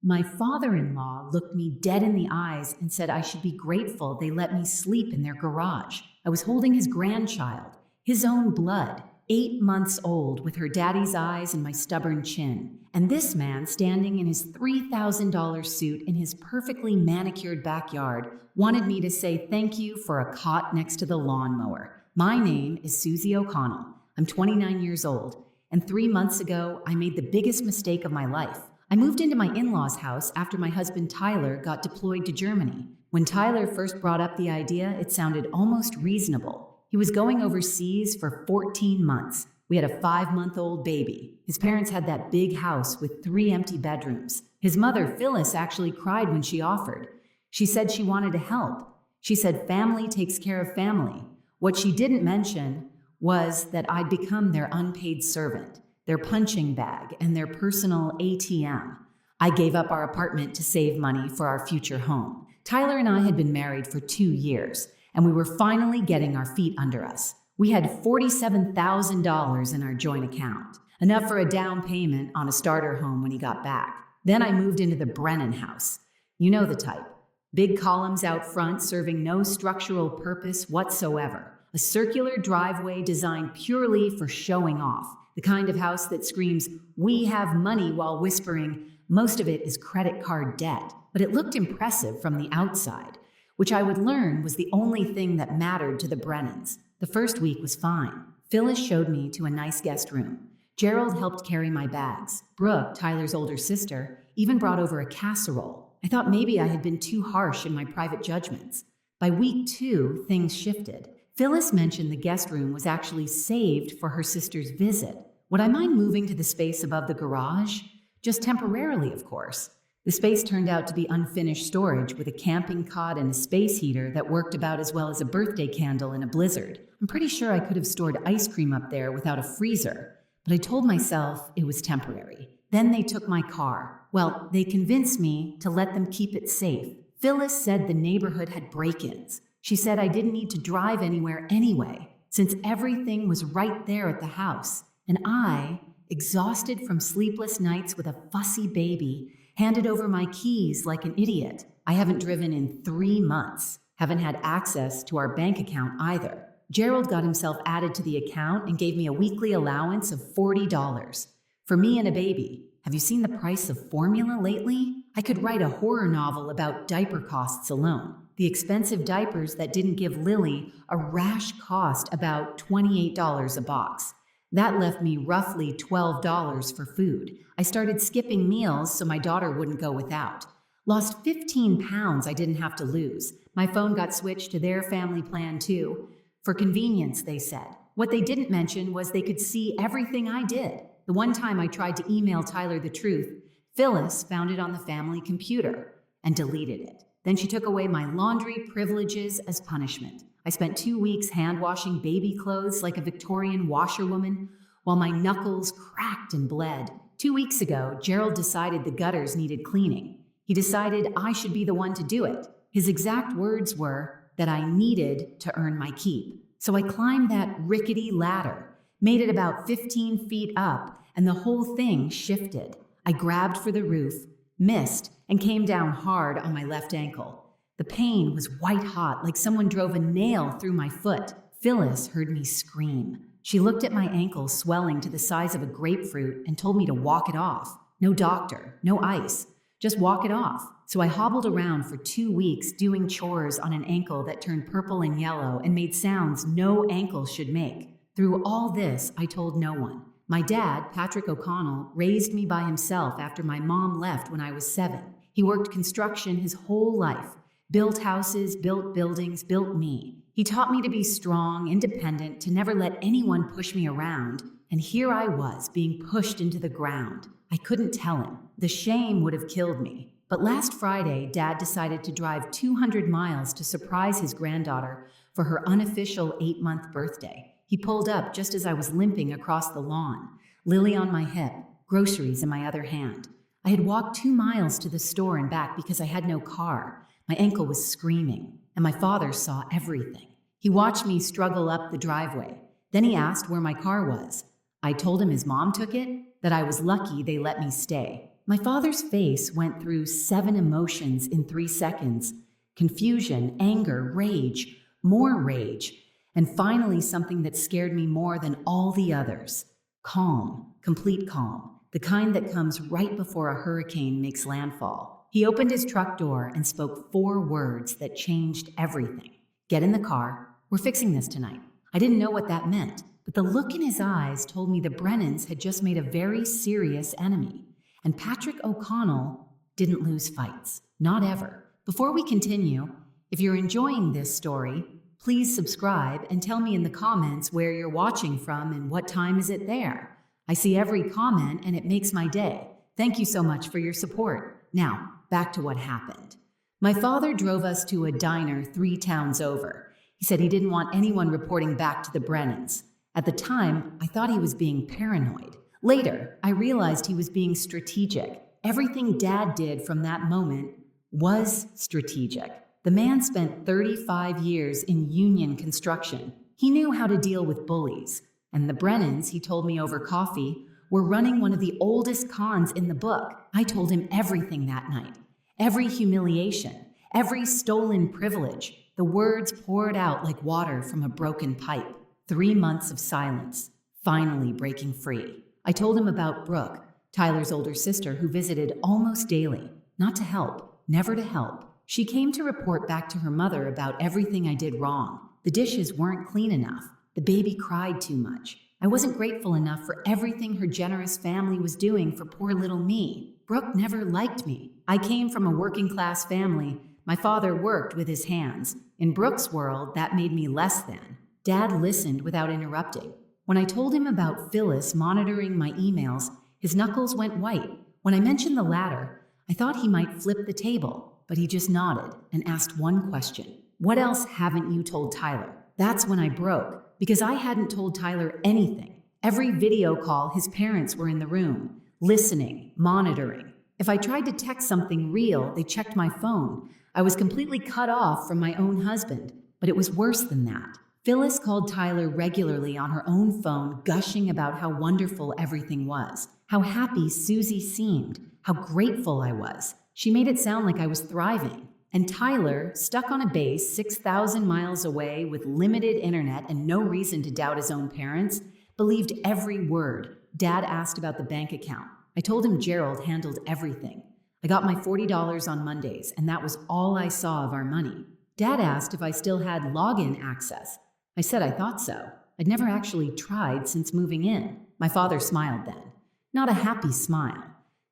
My father-in-law looked me dead in the eyes and said I should be grateful they let me sleep in their garage. I was holding his grandchild, his own blood, 8 months old, with her daddy's eyes and my stubborn chin. And this man, standing in his $3,000 suit in his perfectly manicured backyard, wanted me to say thank you for a cot next to the lawnmower. My name is Susie O'Connell. I'm 29 years old, and 3 months ago, I made the biggest mistake of my life. I moved into my in-laws' house after my husband Tyler got deployed to Germany. When Tyler first brought up the idea, it sounded almost reasonable. He was going overseas for 14 months. We had a 5-month-old baby. His parents had that big house with 3 empty bedrooms. His mother, Phyllis, actually cried when she offered. She said she wanted to help. She said family takes care of family. What she didn't mention was that I'd become their unpaid servant, their punching bag, and their personal ATM. I gave up our apartment to save money for our future home. Tyler and I had been married for 2 years, and we were finally getting our feet under us. We had $47,000 in our joint account, enough for a down payment on a starter home when he got back. Then I moved into the Brennan house. You know the type. Big columns out front serving no structural purpose whatsoever. A circular driveway designed purely for showing off. The kind of house that screams, "We have money," while whispering, most of it is credit card debt. But it looked impressive from the outside, which I would learn was the only thing that mattered to the Brennans. The first week was fine. Phyllis showed me to a nice guest room. Gerald helped carry my bags. Brooke, Tyler's older sister, even brought over a casserole. I thought maybe I had been too harsh in my private judgments. By week 2, things shifted. Phyllis mentioned the guest room was actually saved for her sister's visit. Would I mind moving to the space above the garage? Just temporarily, of course. The space turned out to be unfinished storage with a camping cot and a space heater that worked about as well as a birthday candle in a blizzard. I'm pretty sure I could have stored ice cream up there without a freezer, but I told myself it was temporary. Then they took my car. Well, they convinced me to let them keep it safe. Phyllis said the neighborhood had break-ins. She said I didn't need to drive anywhere anyway, since everything was right there at the house. And I, exhausted from sleepless nights with a fussy baby, handed over my keys like an idiot. I haven't driven in 3 months, haven't had access to our bank account either. Gerald got himself added to the account and gave me a weekly allowance of $40. For me and a baby. Have you seen the price of formula lately? I could write a horror novel about diaper costs alone. The expensive diapers that didn't give Lily a rash cost about $28 a box. That left me roughly $12 for food. I started skipping meals so my daughter wouldn't go without. Lost 15 pounds I didn't have to lose. My phone got switched to their family plan too. For convenience, they said. What they didn't mention was they could see everything I did. The one time I tried to email Tyler the truth, Phyllis found it on the family computer and deleted it. Then she took away my laundry privileges as punishment. I spent 2 weeks hand-washing baby clothes like a Victorian washerwoman while my knuckles cracked and bled. 2 weeks ago, Gerald decided the gutters needed cleaning. He decided I should be the one to do it. His exact words were that I needed to earn my keep. So I climbed that rickety ladder, made it about 15 feet up, and the whole thing shifted. I grabbed for the roof, missed, and came down hard on my left ankle. The pain was white hot, like someone drove a nail through my foot. Phyllis heard me scream. She looked at my ankle swelling to the size of a grapefruit and told me to walk it off. No doctor, no ice, just walk it off. So I hobbled around for 2 weeks doing chores on an ankle that turned purple and yellow and made sounds no ankle should make. Through all this, I told no one. My dad, Patrick O'Connell, raised me by himself after my mom left when I was 7. He worked construction his whole life, built houses, built buildings, built me. He taught me to be strong, independent, to never let anyone push me around, and here I was being pushed into the ground. I couldn't tell him. The shame would have killed me. But last Friday, Dad decided to drive 200 miles to surprise his granddaughter for her unofficial 8-month birthday. He pulled up just as I was limping across the lawn, Lily on my hip, groceries in my other hand. I had walked 2 miles to the store and back because I had no car. My ankle was screaming, and my father saw everything. He watched me struggle up the driveway. Then he asked where my car was. I told him his mom took it, that I was lucky they let me stay. My father's face went through 7 emotions in 3 seconds: confusion, anger, rage, more rage, and finally something that scared me more than all the others: calm, complete calm, the kind that comes right before a hurricane makes landfall. He opened his truck door and spoke 4 words that changed everything. Get in the car. We're fixing this tonight. I didn't know what that meant, but the look in his eyes told me the Brennans had just made a very serious enemy. And Patrick O'Connell didn't lose fights. Not ever. Before we continue, if you're enjoying this story, please subscribe and tell me in the comments where you're watching from and what time is it there. I see every comment and it makes my day. Thank you so much for your support. Now, back to what happened. My father drove us to a diner 3 towns over. He said he didn't want anyone reporting back to the Brennans. At the time, I thought he was being paranoid. Later, I realized he was being strategic. Everything Dad did from that moment was strategic. The man spent 35 years in union construction. He knew how to deal with bullies. And the Brennans, he told me over coffee, were running one of the oldest cons in the book. I told him everything that night. Every humiliation, every stolen privilege. The words poured out like water from a broken pipe. 3 months of silence, finally breaking free. I told him about Brooke, Tyler's older sister, who visited almost daily. Not to help, never to help. She came to report back to her mother about everything I did wrong. The dishes weren't clean enough. The baby cried too much. I wasn't grateful enough for everything her generous family was doing for poor little me. Brooke never liked me. I came from a working-class family. My father worked with his hands. In Brooke's world, that made me less than. Dad listened without interrupting. When I told him about Phyllis monitoring my emails, his knuckles went white. When I mentioned the latter, I thought he might flip the table, but he just nodded and asked one question. What else haven't you told Tyler? That's when I broke, because I hadn't told Tyler anything. Every video call, his parents were in the room, listening, monitoring. If I tried to text something real, they checked my phone. I was completely cut off from my own husband, but it was worse than that. Phyllis called Tyler regularly on her own phone, gushing about how wonderful everything was, how happy Susie seemed, how grateful I was. She made it sound like I was thriving. And Tyler, stuck on a base 6,000 miles away with limited internet and no reason to doubt his own parents, believed every word. Dad asked about the bank account. I told him Gerald handled everything. I got my $40 on Mondays, and that was all I saw of our money. Dad asked if I still had login access. I said I thought so. I'd never actually tried since moving in. My father smiled then. Not a happy smile.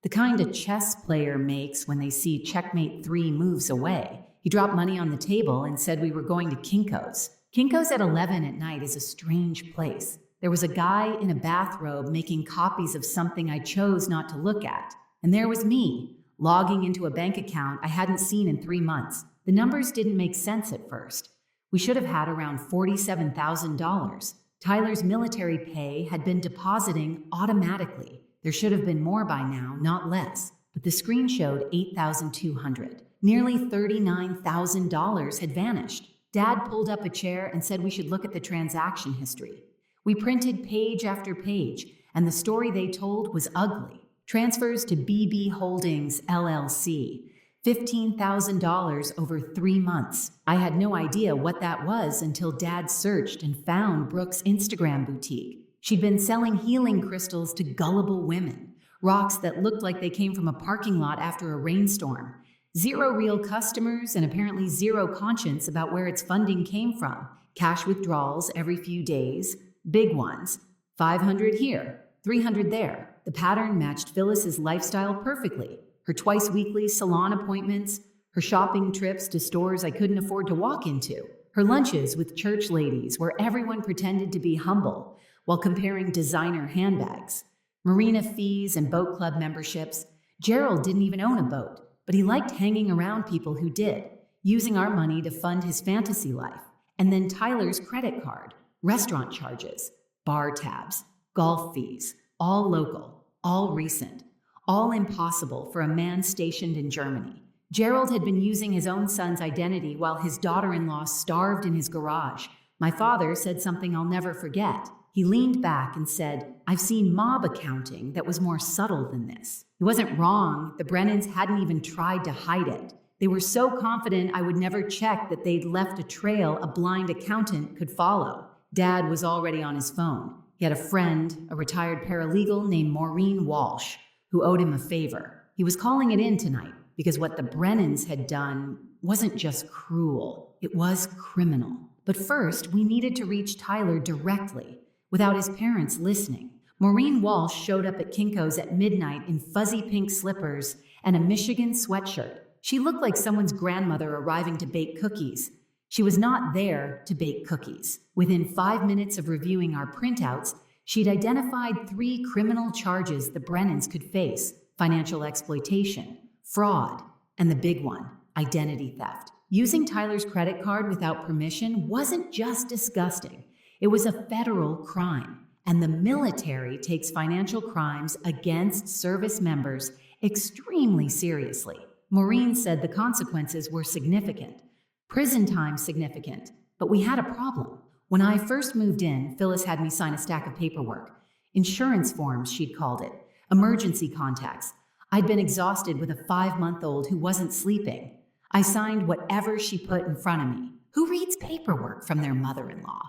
The kind a chess player makes when they see checkmate 3 moves away. He dropped money on the table and said we were going to Kinko's. Kinko's at 11 at night is a strange place. There was a guy in a bathrobe making copies of something I chose not to look at. And there was me, logging into a bank account I hadn't seen in 3 months. The numbers didn't make sense at first. We should have had around $47,000. Tyler's military pay had been depositing automatically. There should have been more by now, not less. But the screen showed $8,200. Nearly $39,000 had vanished. Dad pulled up a chair and said we should look at the transaction history. We printed page after page, and the story they told was ugly. Transfers to BB Holdings, LLC. $15,000 over 3 months. I had no idea what that was until Dad searched and found Brooke's Instagram boutique. She'd been selling healing crystals to gullible women, rocks that looked like they came from a parking lot after a rainstorm. 0 real customers and apparently 0 conscience about where its funding came from. Cash withdrawals every few days, big ones. 500 here, 300 there. The pattern matched Phyllis's lifestyle perfectly. Her twice-weekly salon appointments, her shopping trips to stores I couldn't afford to walk into, her lunches with church ladies where everyone pretended to be humble while comparing designer handbags, marina fees and boat club memberships. Gerald didn't even own a boat, but he liked hanging around people who did, using our money to fund his fantasy life. And then Tyler's credit card, restaurant charges, bar tabs, golf fees, all local, all recent. All impossible for a man stationed in Germany. Gerald had been using his own son's identity while his daughter-in-law starved in his garage. My father said something I'll never forget. He leaned back and said, "I've seen mob accounting that was more subtle than this." He wasn't wrong. The Brennans hadn't even tried to hide it. They were so confident I would never check that they'd left a trail a blind accountant could follow. Dad was already on his phone. He had a friend, a retired paralegal named Maureen Walsh, who owed him a favor. He was calling it in tonight because what the Brennans had done wasn't just cruel, it was criminal. But first, we needed to reach Tyler directly, without his parents listening. Maureen Walsh showed up at Kinko's at midnight in fuzzy pink slippers and a Michigan sweatshirt. She looked like someone's grandmother arriving to bake cookies. She was not there to bake cookies. Within 5 minutes of reviewing our printouts, she'd identified 3 criminal charges the Brennans could face: financial exploitation, fraud, and the big one, identity theft. Using Tyler's credit card without permission wasn't just disgusting. It was a federal crime, and the military takes financial crimes against service members extremely seriously. Maureen said the consequences were significant. Prison time significant. But we had a problem. When I first moved in, Phyllis had me sign a stack of paperwork. Insurance forms, she'd called it. Emergency contacts. I'd been exhausted with a 5-month-old who wasn't sleeping. I signed whatever she put in front of me. Who reads paperwork from their mother-in-law?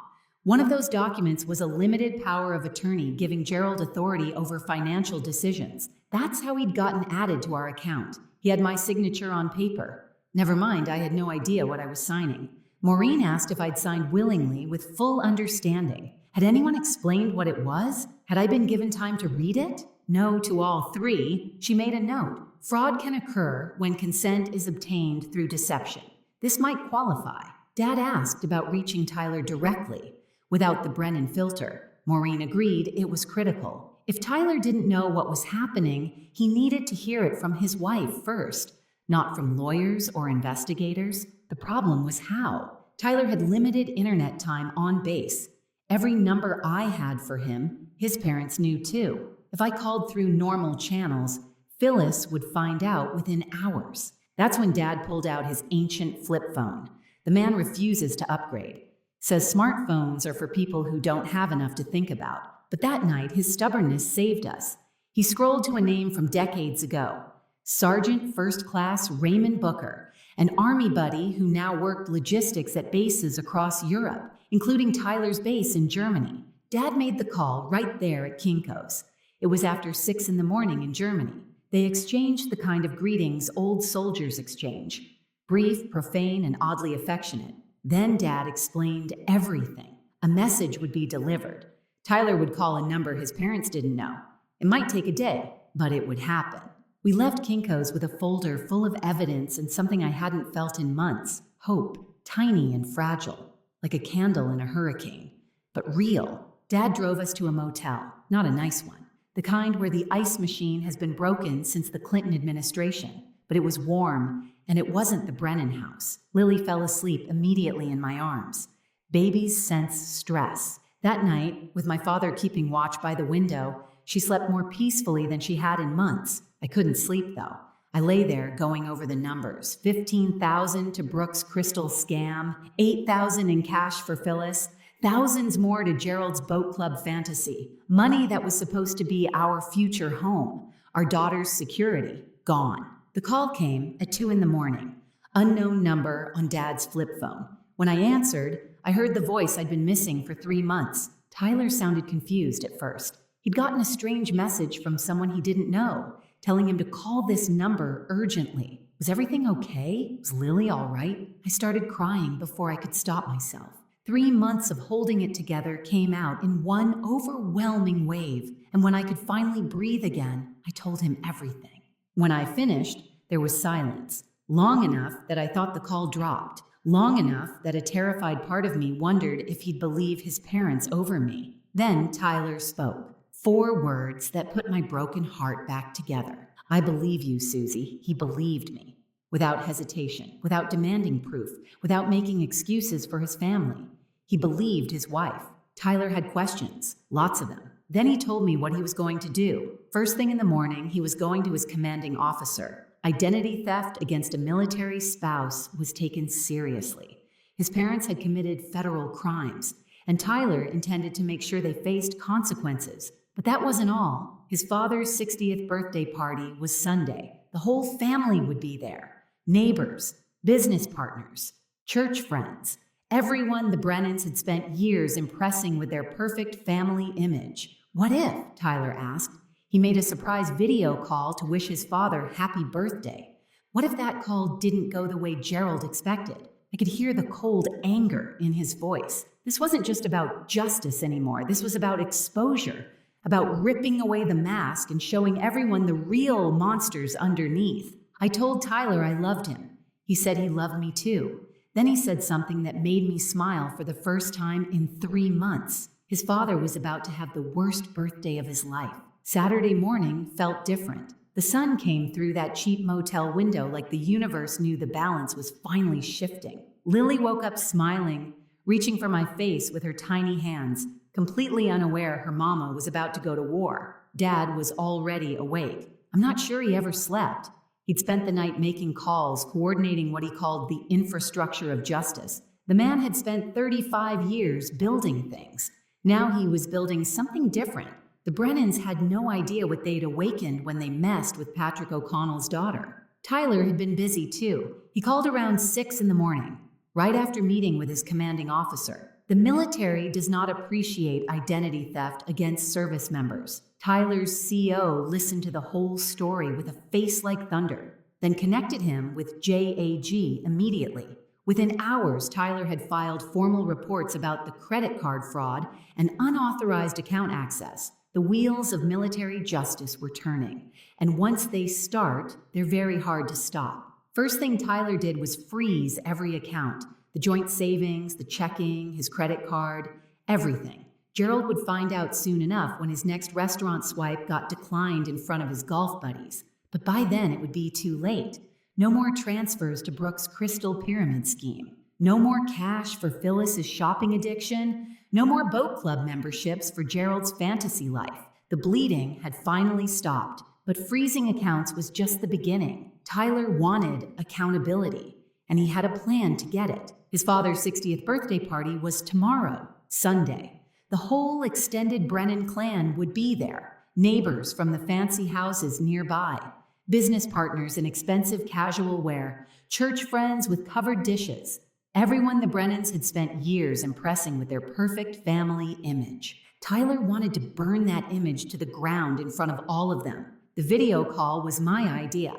One of those documents was a limited power of attorney giving Gerald authority over financial decisions. That's how he'd gotten added to our account. He had my signature on paper. Never mind, I had no idea what I was signing. Maureen asked if I'd signed willingly with full understanding. Had anyone explained what it was? Had I been given time to read it? No to all 3. She made a note. Fraud can occur when consent is obtained through deception. This might qualify. Dad asked about reaching Tyler directly, without the Brennan filter. Maureen agreed it was critical. If Tyler didn't know what was happening, he needed to hear it from his wife first, not from lawyers or investigators. The problem was how. Tyler had limited internet time on base. Every number I had for him, his parents knew too. If I called through normal channels, Phyllis would find out within hours. That's when Dad pulled out his ancient flip phone. The man refuses to upgrade. Says smartphones are for people who don't have enough to think about. But that night, his stubbornness saved us. He scrolled to a name from decades ago. Sergeant First Class Raymond Booker, an Army buddy who now worked logistics at bases across Europe, including Tyler's base in Germany. Dad made the call right there at Kinko's. It was after 6 in the morning in Germany. They exchanged the kind of greetings old soldiers exchange. Brief, profane, and oddly affectionate. Then Dad explained everything. A message would be delivered. Tyler would call a number his parents didn't know. It might take a day, but it would happen. We left Kinko's with a folder full of evidence and something I hadn't felt in months. Hope, tiny and fragile, like a candle in a hurricane. But real. Dad drove us to a motel, not a nice one. The kind where the ice machine has been broken since the Clinton administration. But it was warm, and it wasn't the Brennan house. Lily fell asleep immediately in my arms. Babies sense stress. That night, with my father keeping watch by the window, she slept more peacefully than she had in months. I couldn't sleep, though. I lay there going over the numbers. $15,000 to Brooke's crystal scam, $8,000 in cash for Phyllis, thousands more to Gerald's boat club fantasy, money that was supposed to be our future home, our daughter's security, gone. The call came at 2 in the morning. Unknown number on Dad's flip phone. When I answered, I heard the voice I'd been missing for 3 months. Tyler sounded confused at first. He'd gotten a strange message from someone he didn't know, telling him to call this number urgently. Was everything okay? Was Lily all right? I started crying before I could stop myself. 3 months of holding it together came out in one overwhelming wave, and when I could finally breathe again, I told him everything. When I finished, there was silence, long enough that I thought the call dropped, long enough that a terrified part of me wondered if he'd believe his parents over me. Then Tyler spoke. 4 words that put my broken heart back together. I believe you, Susie. He believed me. Without hesitation, without demanding proof, without making excuses for his family. He believed his wife. Tyler had questions, lots of them. Then he told me what he was going to do. First thing in the morning, he was going to his commanding officer. Identity theft against a military spouse was taken seriously. His parents had committed federal crimes, and Tyler intended to make sure they faced consequences. But that wasn't all. His father's 60th birthday party was Sunday. The whole family would be there. Neighbors, business partners, church friends. Everyone the Brennans had spent years impressing with their perfect family image. What if, Tyler asked, he made a surprise video call to wish his father happy birthday? What if that call didn't go the way Gerald expected? I could hear the cold anger in his voice. This wasn't just about justice anymore. This was about exposure, about ripping away the mask and showing everyone the real monsters underneath. I told Tyler I loved him. He said he loved me too. Then he said something that made me smile for the first time in 3 months. His father was about to have the worst birthday of his life. Saturday morning felt different. The sun came through that cheap motel window like the universe knew the balance was finally shifting. Lily woke up smiling, reaching for my face with her tiny hands, completely unaware her mama was about to go to war. Dad was already awake. I'm not sure he ever slept. He'd spent the night making calls, coordinating what he called the infrastructure of justice. The man had spent 35 years building things. Now he was building something different. The Brennans had no idea what they'd awakened when they messed with Patrick O'Connell's daughter. Tyler had been busy too. He called around 6 in the morning, right after meeting with his commanding officer. The military does not appreciate identity theft against service members. Tyler's CO listened to the whole story with a face like thunder, then connected him with JAG immediately. Within hours, Tyler had filed formal reports about the credit card fraud and unauthorized account access. The wheels of military justice were turning, and once they start, they're very hard to stop. First thing Tyler did was freeze every account, the joint savings, the checking, his credit card, everything. Gerald would find out soon enough when his next restaurant swipe got declined in front of his golf buddies. But by then it would be too late. No more transfers to Brooke's Crystal Pyramid scheme. No more cash for Phyllis's shopping addiction. No more boat club memberships for Gerald's fantasy life. The bleeding had finally stopped, but freezing accounts was just the beginning. Tyler wanted accountability, and he had a plan to get it. His father's 60th birthday party was tomorrow, Sunday. The whole extended Brennan clan would be there. Neighbors from the fancy houses nearby, business partners in expensive casual wear, church friends with covered dishes. Everyone the Brennans had spent years impressing with their perfect family image. Tyler wanted to burn that image to the ground in front of all of them. The video call was my idea.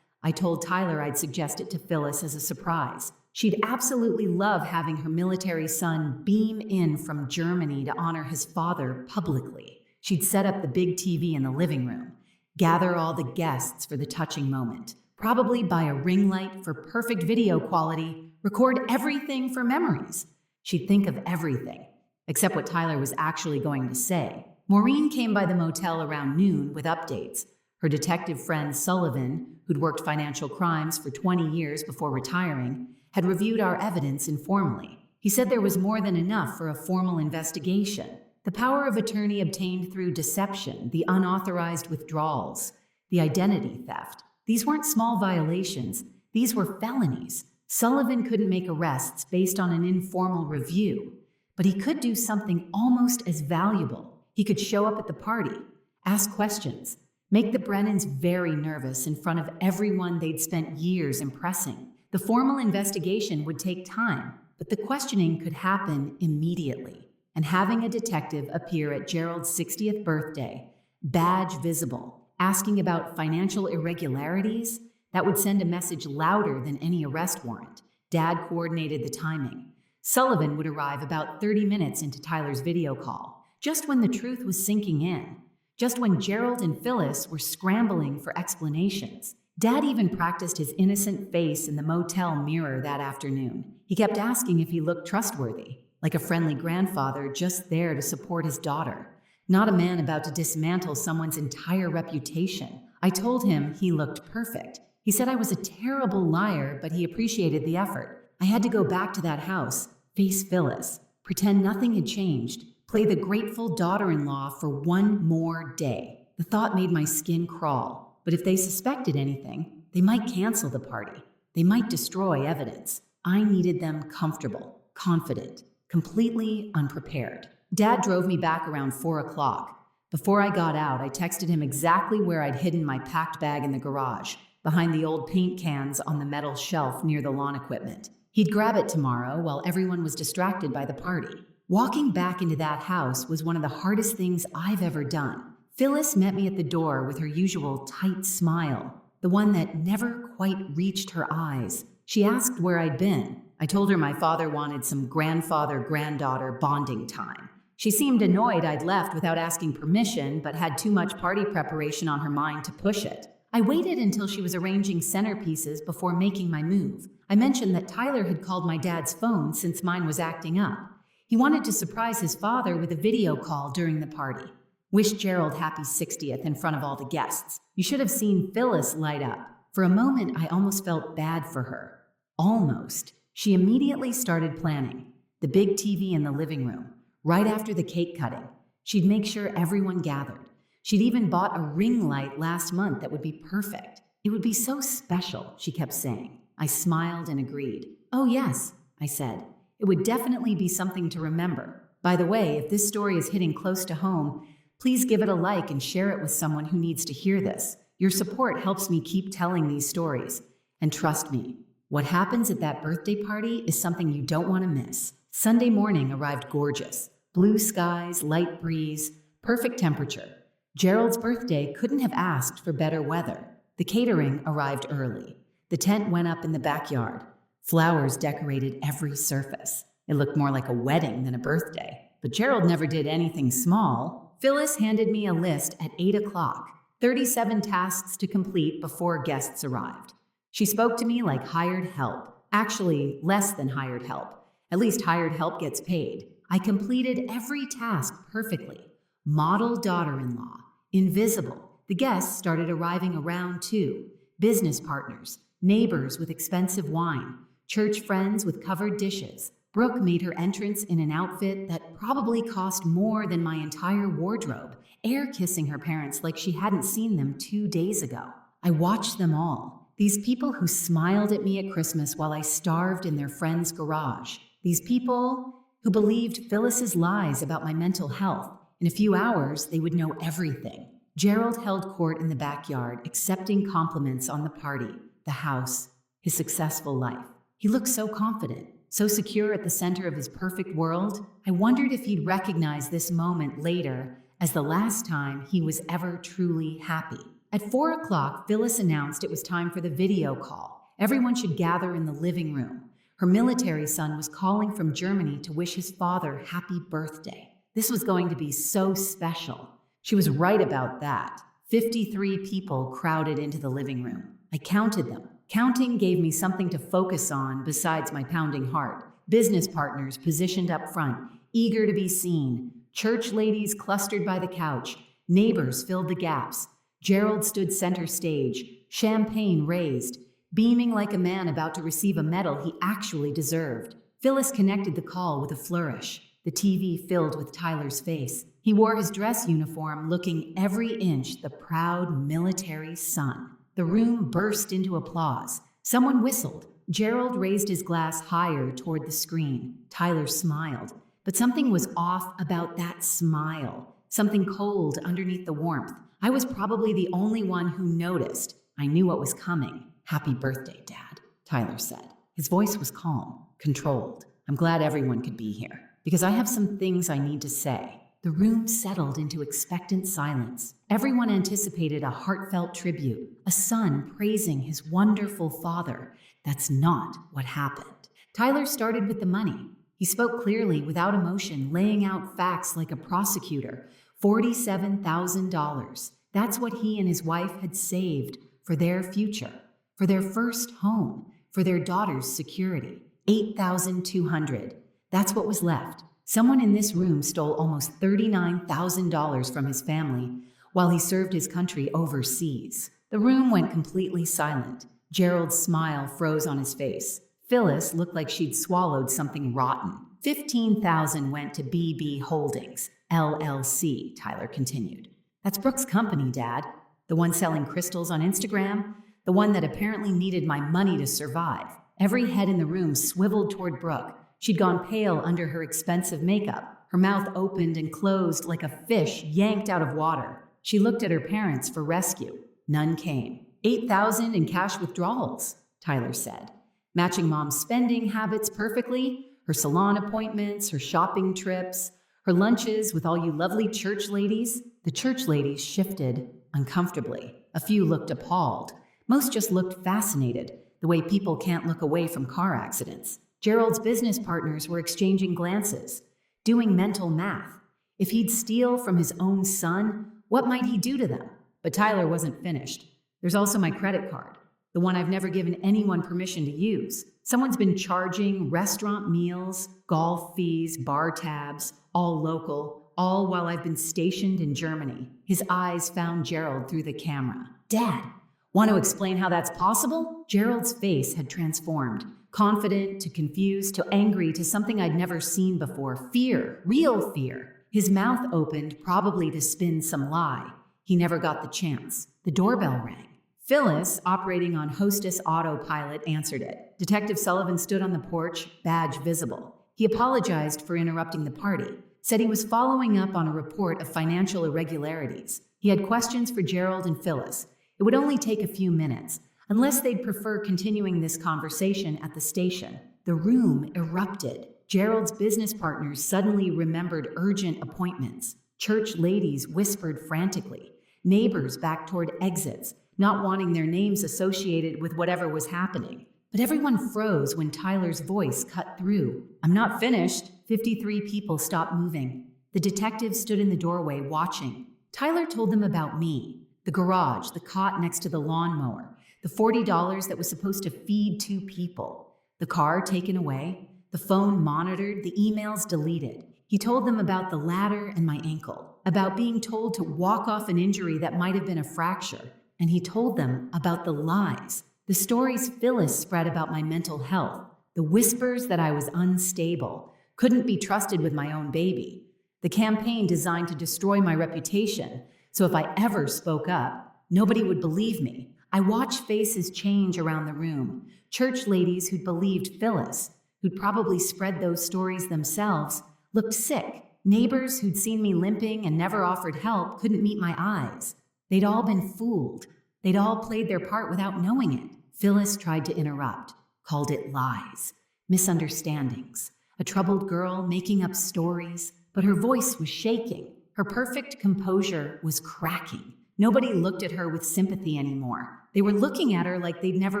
I told Tyler I'd suggest it to Phyllis as a surprise. She'd absolutely love having her military son beam in from Germany to honor his father publicly. She'd set up the big TV in the living room, gather all the guests for the touching moment, probably buy a ring light for perfect video quality, record everything for memories. She'd think of everything, except what Tyler was actually going to say. Maureen came by the motel around noon with updates. Her detective friend Sullivan, who'd worked financial crimes for 20 years before retiring, had reviewed our evidence informally. He said there was more than enough for a formal investigation. The power of attorney obtained through deception, the unauthorized withdrawals, the identity theft. These weren't small violations. These were felonies. Sullivan couldn't make arrests based on an informal review, but he could do something almost as valuable. He could show up at the party, ask questions, make the Brennans very nervous in front of everyone they'd spent years impressing. The formal investigation would take time, but the questioning could happen immediately. And having a detective appear at Gerald's 60th birthday, badge visible, asking about financial irregularities, that would send a message louder than any arrest warrant. Dad coordinated the timing. Sullivan would arrive about 30 minutes into Tyler's video call, just when the truth was sinking in, just when Gerald and Phyllis were scrambling for explanations. Dad even practiced his innocent face in the motel mirror that afternoon. He kept asking if he looked trustworthy, like a friendly grandfather just there to support his daughter, not a man about to dismantle someone's entire reputation. I told him he looked perfect. He said I was a terrible liar, but he appreciated the effort. I had to go back to that house, face Phyllis, pretend nothing had changed, play the grateful daughter-in-law for one more day. The thought made my skin crawl, but if they suspected anything, they might cancel the party. They might destroy evidence. I needed them comfortable, confident. completely unprepared. Dad drove me back around 4 o'clock. Before I got out, I texted him exactly where I'd hidden my packed bag in the garage, behind the old paint cans on the metal shelf near the lawn equipment. He'd grab it tomorrow while everyone was distracted by the party. Walking back into that house was one of the hardest things I've ever done. Phyllis met me at the door with her usual tight smile, the one that never quite reached her eyes. She asked where I'd been. I told her my father wanted some grandfather-granddaughter bonding time. She seemed annoyed I'd left without asking permission, but had too much party preparation on her mind to push it. I waited until she was arranging centerpieces before making my move. I mentioned that Tyler had called my dad's phone since mine was acting up. He wanted to surprise his father with a video call during the party. Wished Gerald happy 60th in front of all the guests. You should have seen Phyllis light up. For a moment, I almost felt bad for her. Almost. She immediately started planning. The big TV in the living room. Right after the cake cutting, she'd make sure everyone gathered. She'd even bought a ring light last month that would be perfect. It would be so special, she kept saying. I smiled and agreed. Oh yes, I said. It would definitely be something to remember. By the way, if this story is hitting close to home, please give it a like and share it with someone who needs to hear this. Your support helps me keep telling these stories. And trust me, what happens at that birthday party is something you don't want to miss. Sunday morning arrived gorgeous. Blue skies, light breeze, perfect temperature. Gerald's birthday couldn't have asked for better weather. The catering arrived early. The tent went up in the backyard. Flowers decorated every surface. It looked more like a wedding than a birthday. But Gerald never did anything small. Phyllis handed me a list at 8 o'clock, 37 tasks to complete before guests arrived. She spoke to me like hired help. Actually, less than hired help. At least hired help gets paid. I completed every task perfectly. Model daughter-in-law. Invisible. The guests started arriving around too. Business partners. Neighbors with expensive wine. Church friends with covered dishes. Brooke made her entrance in an outfit that probably cost more than my entire wardrobe, air-kissing her parents like she hadn't seen them 2 days ago. I watched them all. These people who smiled at me at Christmas while I starved in their friend's garage. These people who believed Phyllis's lies about my mental health. In a few hours, they would know everything. Gerald held court in the backyard, accepting compliments on the party, the house, his successful life. He looked so confident, so secure at the center of his perfect world. I wondered if he'd recognize this moment later as the last time he was ever truly happy. At 4 o'clock, Phyllis announced it was time for the video call. Everyone should gather in the living room. Her military son was calling from Germany to wish his father happy birthday. This was going to be so special. She was right about that. 53 people crowded into the living room. I counted them. Counting gave me something to focus on besides my pounding heart. Business partners positioned up front, eager to be seen. Church ladies clustered by the couch. Neighbors filled the gaps. Gerald stood center stage, champagne raised, beaming like a man about to receive a medal he actually deserved. Phyllis connected the call with a flourish. The TV filled with Tyler's face. He wore his dress uniform, looking every inch the proud military son. The room burst into applause. Someone whistled. Gerald raised his glass higher toward the screen. Tyler smiled. But something was off about that smile. Something cold underneath the warmth. I was probably the only one who noticed. I knew what was coming. Happy birthday, Dad, Tyler said. His voice was calm, controlled. I'm glad everyone could be here, because I have some things I need to say. The room settled into expectant silence. Everyone anticipated a heartfelt tribute, a son praising his wonderful father. That's not what happened. Tyler started with the money. He spoke clearly, without emotion, laying out facts like a prosecutor. $47,000. That's what he and his wife had saved for their future, for their first home, for their daughter's security. $8,200. That's what was left. Someone in this room stole almost $39,000 from his family while he served his country overseas. The room went completely silent. Gerald's smile froze on his face. Phyllis looked like she'd swallowed something rotten. $15,000 went to BB Holdings, LLC, Tyler continued. That's Brooke's company, Dad. The one selling crystals on Instagram. The one that apparently needed my money to survive. Every head in the room swiveled toward Brooke. She'd gone pale under her expensive makeup. Her mouth opened and closed like a fish yanked out of water. She looked at her parents for rescue. None came. 8,000 in cash withdrawals, Tyler said, matching Mom's spending habits perfectly, her salon appointments, her shopping trips, her lunches with all you lovely church ladies. The church ladies shifted uncomfortably. A few looked appalled. Most just looked fascinated, the way people can't look away from car accidents. Gerald's business partners were exchanging glances, doing mental math. If he'd steal from his own son, what might he do to them? But Tyler wasn't finished. There's also my credit card, the one I've never given anyone permission to use. Someone's been charging restaurant meals, golf fees, bar tabs, all local, all while I've been stationed in Germany. His eyes found Gerald through the camera. Dad, want to explain how that's possible? Gerald's face had transformed, confident to confused to angry to something I'd never seen before. Fear, real fear. His mouth opened, probably to spin some lie. He never got the chance. The doorbell rang. Phyllis, operating on hostess autopilot, answered it. Detective Sullivan stood on the porch, badge visible. He apologized for interrupting the party, said he was following up on a report of financial irregularities. He had questions for Gerald and Phyllis. It would only take a few minutes, unless they'd prefer continuing this conversation at the station. The room erupted. Gerald's business partners suddenly remembered urgent appointments. Church ladies whispered frantically. Neighbors backed toward exits, not wanting their names associated with whatever was happening. But everyone froze when Tyler's voice cut through. I'm not finished. 53 people stopped moving. The detective stood in the doorway watching. Tyler told them about me, the garage, the cot next to the lawnmower, the $40 that was supposed to feed 2 people, the car taken away, the phone monitored, the emails deleted. He told them about the ladder and my ankle, about being told to walk off an injury that might have been a fracture. And he told them about the lies, the stories Phyllis spread about my mental health, the whispers that I was unstable, couldn't be trusted with my own baby, the campaign designed to destroy my reputation, so if I ever spoke up, nobody would believe me. I watched faces change around the room, church ladies who'd believed Phyllis, who'd probably spread those stories themselves, looked sick. Neighbors who'd seen me limping and never offered help couldn't meet my eyes. They'd all been fooled. They'd all played their part without knowing it. Phyllis tried to interrupt, called it lies, misunderstandings, a troubled girl making up stories, but her voice was shaking. Her perfect composure was cracking. Nobody looked at her with sympathy anymore. They were looking at her like they'd never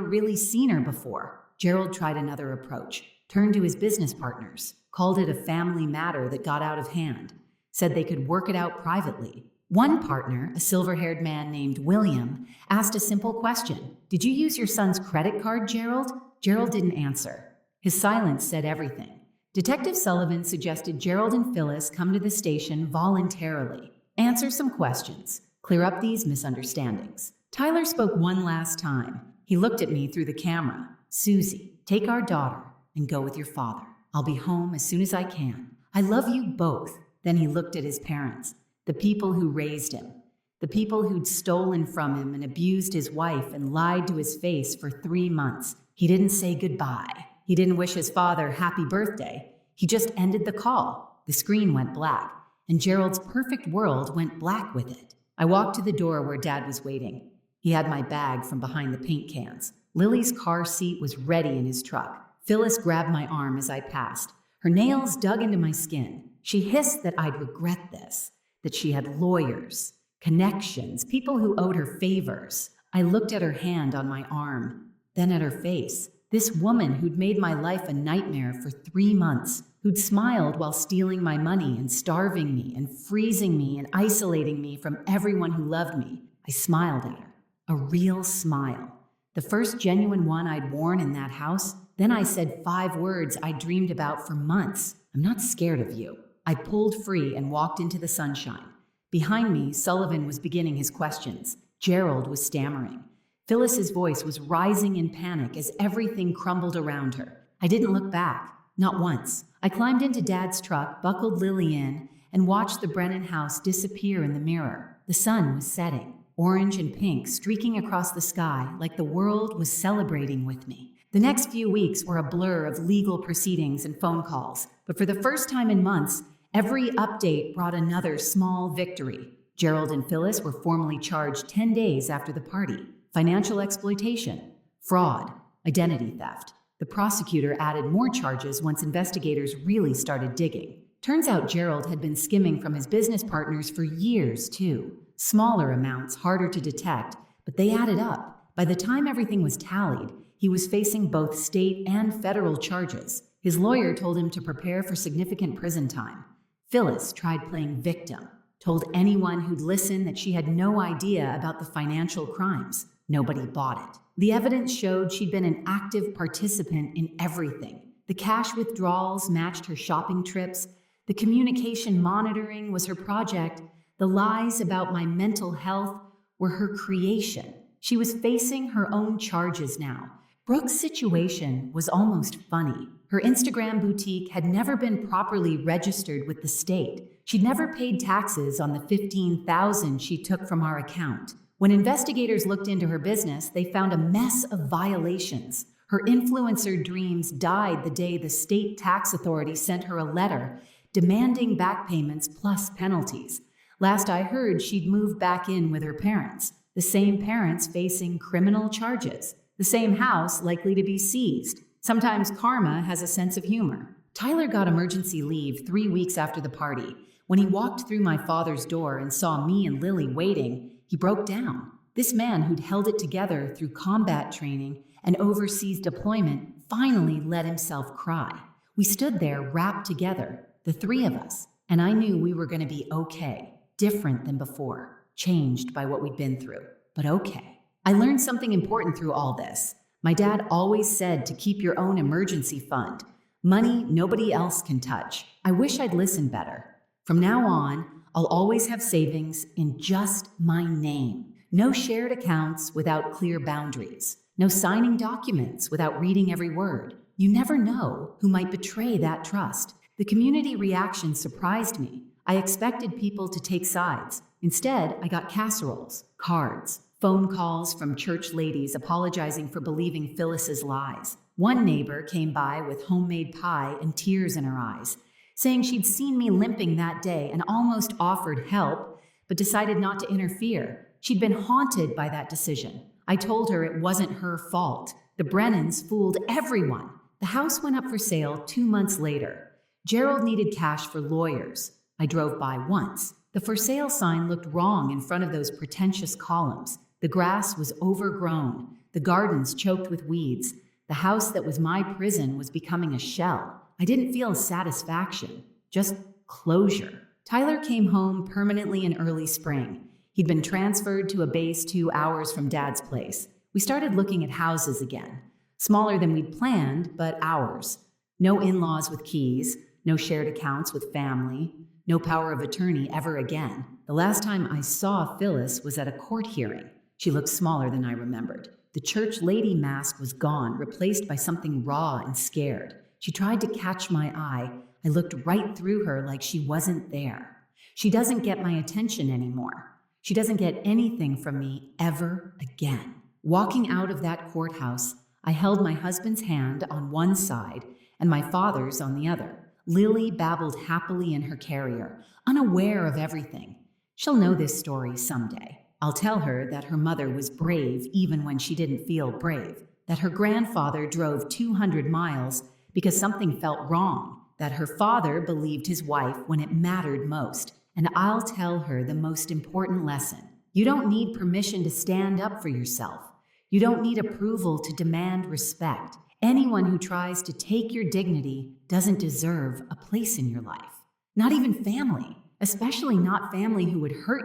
really seen her before. Gerald tried another approach, turned to his business partners, called it a family matter that got out of hand, said they could work it out privately. One partner, a silver-haired man named William, asked a simple question. Did you use your son's credit card, Gerald? Gerald didn't answer. His silence said everything. Detective Sullivan suggested Gerald and Phyllis come to the station voluntarily, answer some questions, clear up these misunderstandings. Tyler spoke one last time. He looked at me through the camera. Susie, take our daughter and go with your father. I'll be home as soon as I can. I love you both. Then he looked at his parents. The people who raised him, the people who'd stolen from him and abused his wife and lied to his face for 3 months. He didn't say goodbye. He didn't wish his father happy birthday. He just ended the call. The screen went black, and Gerald's perfect world went black with it. I walked to the door where Dad was waiting. He had my bag from behind the paint cans. Lily's car seat was ready in his truck. Phyllis grabbed my arm as I passed. Her nails dug into my skin. She hissed that I'd regret this. That she had lawyers, connections, people who owed her favors. I looked at her hand on my arm, then at her face. This woman who'd made my life a nightmare for 3 months, who'd smiled while stealing my money and starving me and freezing me and isolating me from everyone who loved me. I smiled at her, a real smile. The first genuine one I'd worn in that house. Then I said 5 words I dreamed about for months. I'm not scared of you. I pulled free and walked into the sunshine. Behind me, Sullivan was beginning his questions. Gerald was stammering. Phyllis's voice was rising in panic as everything crumbled around her. I didn't look back, not once. I climbed into Dad's truck, buckled Lily in, and watched the Brennan house disappear in the mirror. The sun was setting, orange and pink streaking across the sky like the world was celebrating with me. The next few weeks were a blur of legal proceedings and phone calls, but for the first time in months, every update brought another small victory. Gerald and Phyllis were formally charged 10 days after the party. Financial exploitation, fraud, identity theft. The prosecutor added more charges once investigators really started digging. Turns out Gerald had been skimming from his business partners for years, too. Smaller amounts, harder to detect, but they added up. By the time everything was tallied, he was facing both state and federal charges. His lawyer told him to prepare for significant prison time. Phyllis tried playing victim, told anyone who'd listen that she had no idea about the financial crimes. Nobody bought it. The evidence showed she'd been an active participant in everything. The cash withdrawals matched her shopping trips. The communication monitoring was her project. The lies about my mental health were her creation. She was facing her own charges now. Brooke's situation was almost funny. Her Instagram boutique had never been properly registered with the state. She'd never paid taxes on the $15,000 she took from our account. When investigators looked into her business, they found a mess of violations. Her influencer dreams died the day the state tax authority sent her a letter demanding back payments plus penalties. Last I heard, she'd moved back in with her parents, the same parents facing criminal charges, the same house likely to be seized. Sometimes karma has a sense of humor. Tyler got emergency leave 3 weeks after the party. When he walked through my father's door and saw me and Lily waiting, he broke down. This man who'd held it together through combat training and overseas deployment finally let himself cry. We stood there wrapped together, the three of us, and I knew we were going to be okay. Different than before, changed by what we'd been through, but okay. I learned something important through all this. My dad always said to keep your own emergency fund. Money nobody else can touch. I wish I'd listened better. From now on, I'll always have savings in just my name. No shared accounts without clear boundaries. No signing documents without reading every word. You never know who might betray that trust. The community reaction surprised me. I expected people to take sides. Instead, I got casseroles, cards, phone calls from church ladies apologizing for believing Phyllis's lies. One neighbor came by with homemade pie and tears in her eyes, saying she'd seen me limping that day and almost offered help, but decided not to interfere. She'd been haunted by that decision. I told her it wasn't her fault. The Brennans fooled everyone. The house went up for sale 2 months later. Gerald needed cash for lawyers. I drove by once. The for sale sign looked wrong in front of those pretentious columns. The grass was overgrown. The gardens choked with weeds. The house that was my prison was becoming a shell. I didn't feel satisfaction, just closure. Tyler came home permanently in early spring. He'd been transferred to a base 2 hours from Dad's place. We started looking at houses again. Smaller than we'd planned, but ours. No in-laws with keys, no shared accounts with family, no power of attorney ever again. The last time I saw Phyllis was at a court hearing. She looked smaller than I remembered. The church lady mask was gone, replaced by something raw and scared. She tried to catch my eye. I looked right through her like she wasn't there. She doesn't get my attention anymore. She doesn't get anything from me ever again. Walking out of that courthouse, I held my husband's hand on one side and my father's on the other. Lily babbled happily in her carrier, unaware of everything. She'll know this story someday. I'll tell her that her mother was brave even when she didn't feel brave, that her grandfather drove 200 miles because something felt wrong, that her father believed his wife when it mattered most, and I'll tell her the most important lesson. You don't need permission to stand up for yourself. You don't need approval to demand respect. Anyone who tries to take your dignity doesn't deserve a place in your life. Not even family, especially not family who would hurt you.